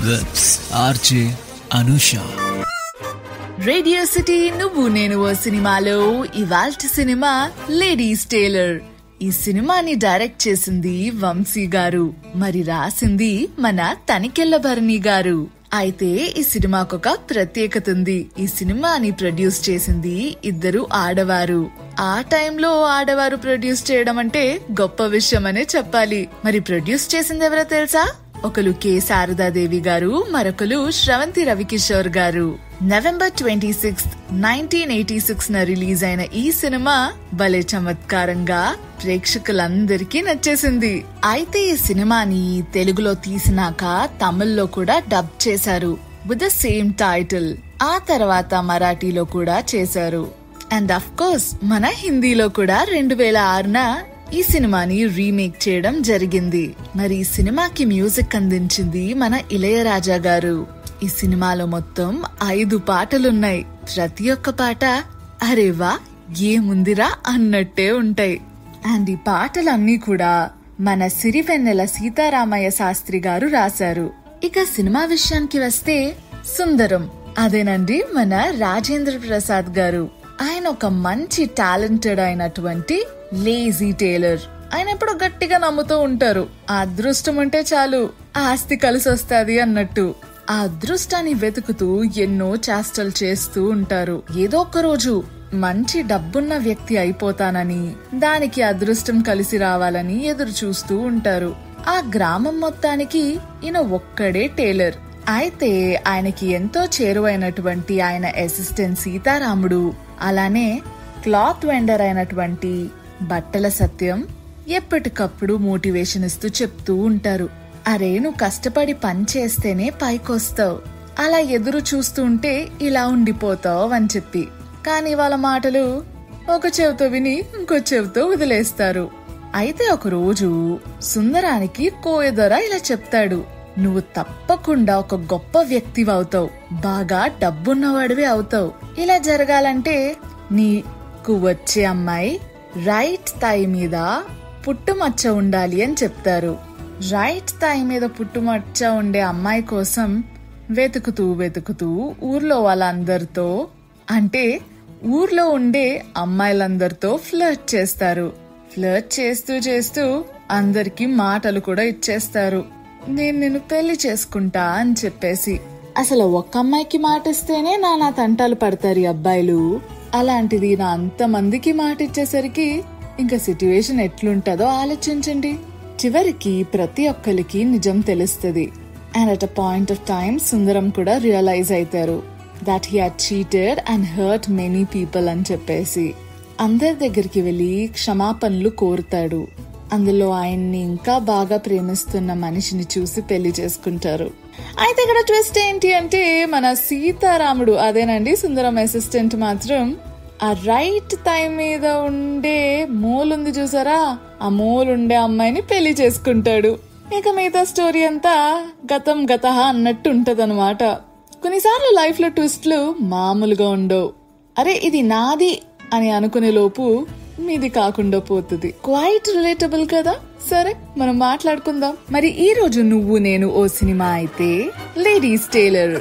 with RJ Anusha. Radio city నువ్వు నేను ఓ సినిమాలో ఇవాల్టి సినిమా లేడీస్ టైలర్. ఈ సినిమాని డైరెక్ట్ చేసింది వంశీ గారు, మరి రాసింది మన తనికెళ్ల భరణి గారు. అయితే ఈ సినిమాకొక ప్రత్యేకత ఉంది. ఈ సినిమాని ప్రొడ్యూస్ చేసింది ఇద్దరు ఆడవారు. ఆ టైంలో ఆడవారు ప్రొడ్యూస్ చేయడం అంటే గొప్ప విషయం అనే చెప్పాలి. మరి ప్రొడ్యూస్ చేసింది ఎవరో తెలుసా? ఒకరు కె శారదాదేవి గారు, మరొకరు శ్రవంతి రవికిషోర్ గారు. నవంబర్ 26, 1986 రిలీజ్ అయిన ఈ సినిమా భలే చమత్కారంగా ప్రేక్షకులందరికీ నచ్చేసింది. అయితే ఈ సినిమాని తెలుగులో తీసినాక తమిళ్లో కూడా డబ్ చేశారు విత్ ద సేమ్ టైటిల్. ఆ తర్వాత మరాఠీలో కూడా చేశారు. అండ్ అఫ్ కోర్స్ మన హిందీలో కూడా 2006న ఈ సినిమాని రీమేక్ చేయడం జరిగింది. మరి ఈ సినిమాకి మ్యూజిక్ అందించింది మన ఇళయరాజా గారు. ఈ సినిమాలో మొత్తం 5 పాటలున్నాయి. ప్రతి ఒక్క పాట అరేవా ఏముందిరా అన్నట్టే ఉంటాయి. అండ్ ఈ పాటలన్నీ కూడా మన సిరివెన్నెల సీతారామయ్య శాస్త్రి గారు రాశారు. ఇక సినిమా విషయానికి వస్తే సుందరం, అదేనండి మన రాజేంద్ర ప్రసాద్ గారు. ఆయన ఒక మంచి టాలెంటెడ్ అయినటువంటి లేజీ టైలర్. ఆయన ఎప్పుడు గట్టిగా నమ్ముతూ ఉంటారు, ఆ అదృష్టం ఉంటే చాలు ఆస్తి కలిసి వస్తాది అన్నట్టు. ఆ అదృష్టాన్ని వెతుకుతూ ఎన్నో చేష్టలు చేస్తూ ఉంటారు. ఏదో ఒక రోజు మంచి డబ్బున్న వ్యక్తి అయిపోతానని, దానికి అదృష్టం కలిసి రావాలని ఎదురు చూస్తూ ఉంటారు. ఆ గ్రామం మొత్తానికి ఈయన ఒక్కడే టైలర్. అయితే ఆయనకి ఎంతో చేరువైనటువంటి ఆయన అసిస్టెంట్ సీతారాముడు, అలానే క్లాత్ వెండర్ అయినటువంటి బట్టల సత్యం ఎప్పటికప్పుడు మోటివేషన్ ఇస్తూ చెప్తూ ఉంటారు. అరే నువ్వు కష్టపడి పని చేస్తేనే పైకొస్తావు, అలా ఎదురు చూస్తూ ఉంటే ఇలా ఉండిపోతావు అని చెప్పి. కానీ వాళ్ళ మాటలు ఒక చెవితో విని ఇంకో చెవితో వదిలేస్తారు. అయితే ఒక రోజు సుందరానికి కోయదొర ఇలా చెప్తాడు, నువ్వు తప్పకుండా ఒక గొప్ప వ్యక్తివి అవుతావు, బాగా డబ్బున్నవాడివి అవుతావు. ఇలా జరగాలంటే నీకు వచ్చే అమ్మాయి రైట్ థై మీద పుట్టుమచ్చ ఉండాలి అని చెప్తారు. రైట్ థై మీద పుట్టుమచ్చ ఉండే అమ్మాయి కోసం వెతుకుతూ ఊర్లో వాళ్ళందరితో, అంటే ఊర్లో ఉండే అమ్మాయిలందరితో ఫ్లర్ట్ చేస్తారు. ఫ్లర్ట్ చేస్తూ అందరికి మాటలు కూడా ఇచ్చేస్తారు, నేను నిన్ను పెళ్లి చేసుకుంటా అని చెప్పేసి. అసలు ఒక్క అమ్మాయికి మాట ఇస్తేనే నా తంటాలు పడతారు ఈ అబ్బాయిలు. అలాంటిది నా అంతమందికి మాట ఇచ్చేసరికి ఇంకా సిట్యుయేషన్ ఎట్లుంటదో ఆలోచించండి. చివరికి ప్రతి ఒక్కరికి నిజం తెలుస్తుంది. And at a point of time Sundaram కూడా రియలైజ్ అవుతారు that he had cheated and hurt many people అని చెప్పేసి. అందరి దగ్గరికి వెళ్లి క్షమాపణలు కోరుతాడు. అందులో ఆయన్ని ఇంకా బాగా ప్రేమిస్తున్న మనిషిని చూసి పెళ్లి చేసుకుంటారు. అయితే ఇక్కడ ట్విస్ట్ ఏంటి అంటే మన సీతారాముడు, అదేనండి సుందరం అసిస్టెంట్, మాత్రం ఆ రైట్ టైం మీద ఉండే మోలుంది చూసారా, ఆ మోలుండే అమ్మాయిని పెళ్లి చేసుకుంటాడు. ఇక మిగతా స్టోరీ అంతా గతం గతహ అన్నట్టు ఉంటదన్నమాట. కొన్నిసార్లు లైఫ్ లో ట్విస్ట్లు మామూలుగా ఉండవు. అరే ఇది నాది అని అనుకునే లోపు మీది కాకుండా పోతుంది. క్వైట్ రిలేటబుల్ కదా. సరే మనం మాట్లాడుకుందాం. మరి ఈ రోజు నువ్వు నేను ఓ సినిమా అయితే లేడీస్ టైలర్.